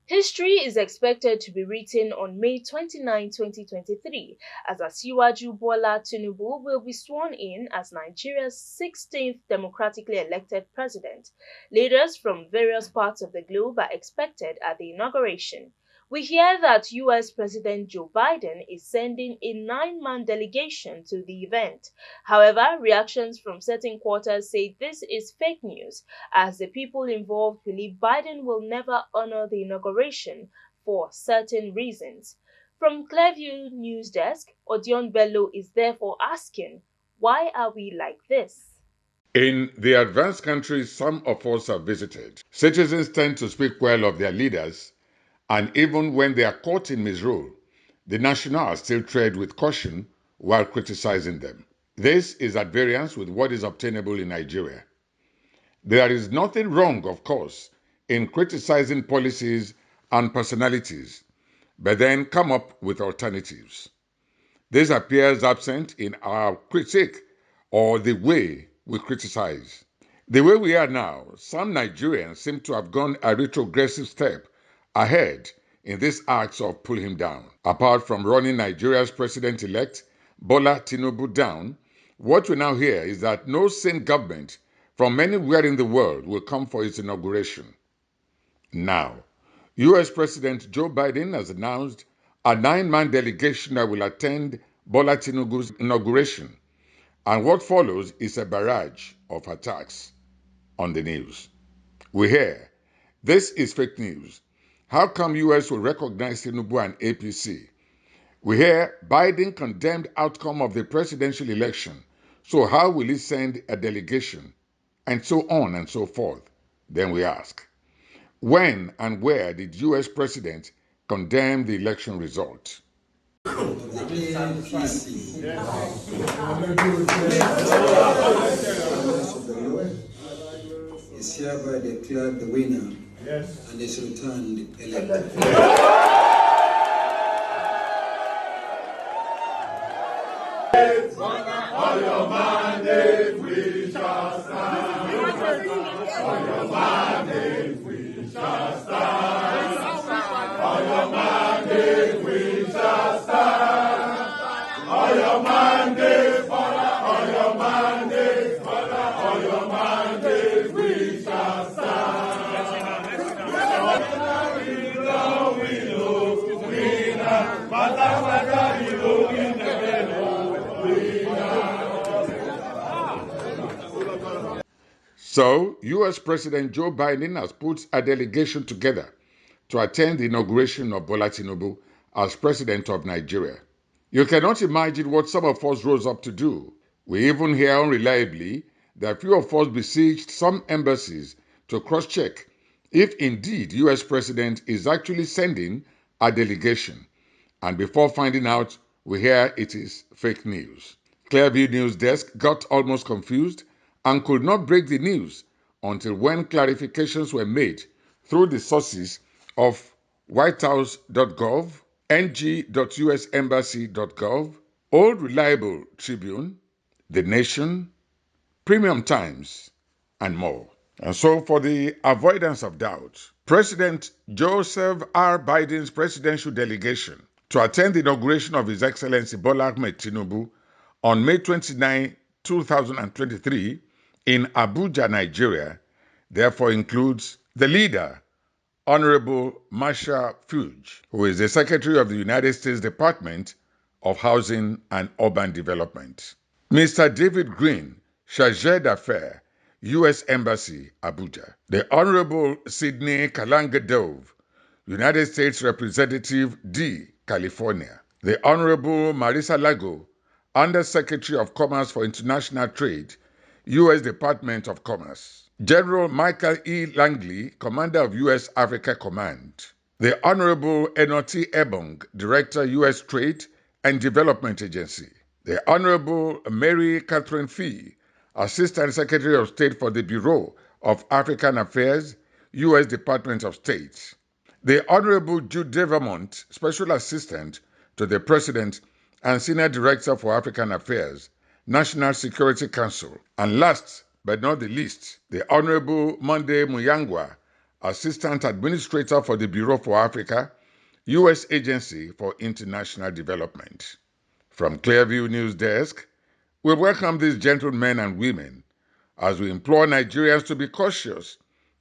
History is expected to be written on May 29, 2023, as Asiwaju Bola Tinubu will be sworn in as Nigeria's 16th democratically elected president. Leaders from various parts of the globe are expected at the inauguration. We hear that US President Joe Biden is sending a nine-man delegation to the event. However, reactions from certain quarters say this is fake news, as the people involved believe Biden will never honor the inauguration for certain reasons. From Clearview News Desk, Odion Bello is therefore asking, why are we like this? In the advanced countries some of us have visited, citizens tend to speak well of their leaders, and even when they are caught in misrule, the nationals still tread with caution while criticizing them. This is at variance with what is obtainable in Nigeria. There is nothing wrong, of course, in criticizing policies and personalities, but then come up with alternatives. This appears absent in our critique or the way we criticize. The way we are now, some Nigerians seem to have gone a retrogressive step ahead in this act of pull him down. Apart from running Nigeria's president-elect, Bola Tinubu, down, what we now hear is that no sane government from anywhere in the world will come for its inauguration. Now, US President Joe Biden has announced a nine-man delegation that will attend Bola Tinubu's inauguration, and what follows is a barrage of attacks on the news. We hear, this is fake news. How come US will recognize Tinubu and APC? We hear Biden condemned outcome of the presidential election, so how will he send a delegation? And so on and so forth. Then we ask, when and where did US President condemn the election result? Is hereby declared the winner and is returned elected. On your mandate we shall stand. On your mandate we shall stand. On your mandate we shall stand. On your mandate, Father, on your mandate, Father, on your mandate we shall stand. We know, we know, Mata, we know, we know. So, US President Joe Biden has put a delegation together to attend the inauguration of Bola Tinubu as President of Nigeria. You cannot imagine what some of us rose up to do. We even hear unreliably that few of us besieged some embassies to cross-check if indeed US President is actually sending a delegation. And before finding out, we hear it is fake news. Clearview News Desk got almost confused and could not break the news until when clarifications were made through the sources of whitehouse.gov, ng.usembassy.gov, Old Reliable Tribune, The Nation, Premium Times, and more. And so, for the avoidance of doubt, President Joseph R. Biden's presidential delegation to attend the inauguration of His Excellency Bola Ahmed Tinubu on May 29, 2023, in Abuja, Nigeria, therefore includes the leader, Honorable Marcia Fuge, who is the Secretary of the United States Department of Housing and Urban Development, Mr. David Green, Chargé d'Affaires, U.S. Embassy, Abuja, the Honorable Sidney Kalanga Dove, United States Representative D, California, the Honorable Marisa Lago, Under-Secretary of Commerce for International Trade, U.S. Department of Commerce, General Michael E. Langley, Commander of U.S. Africa Command, the Honorable Enoti Ebong, Director, U.S. Trade and Development Agency, the Honorable Mary Catherine Fee, Assistant Secretary of State for the Bureau of African Affairs, U.S. Department of State, the Honorable Jude Devamont, Special Assistant to the President and Senior Director for African Affairs, National Security Council, and last but not the least, the Honorable Monday Muyangwa, Assistant Administrator for the Bureau for Africa, U.S. Agency for International Development. From Clearview News Desk, we welcome these gentlemen and women as we implore Nigerians to be cautious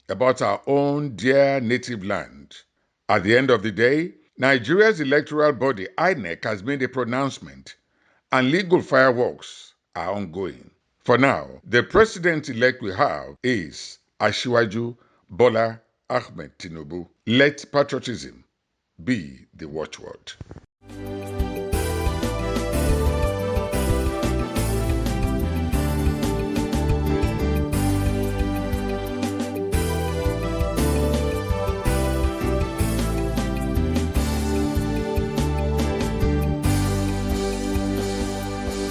about our own dear native land. At the end of the day, Nigeria's electoral body, INEC, has made a pronouncement, and legal fireworks are ongoing. For now, the president-elect we have is Asiwaju Bola Ahmed Tinubu. Let patriotism be the watchword.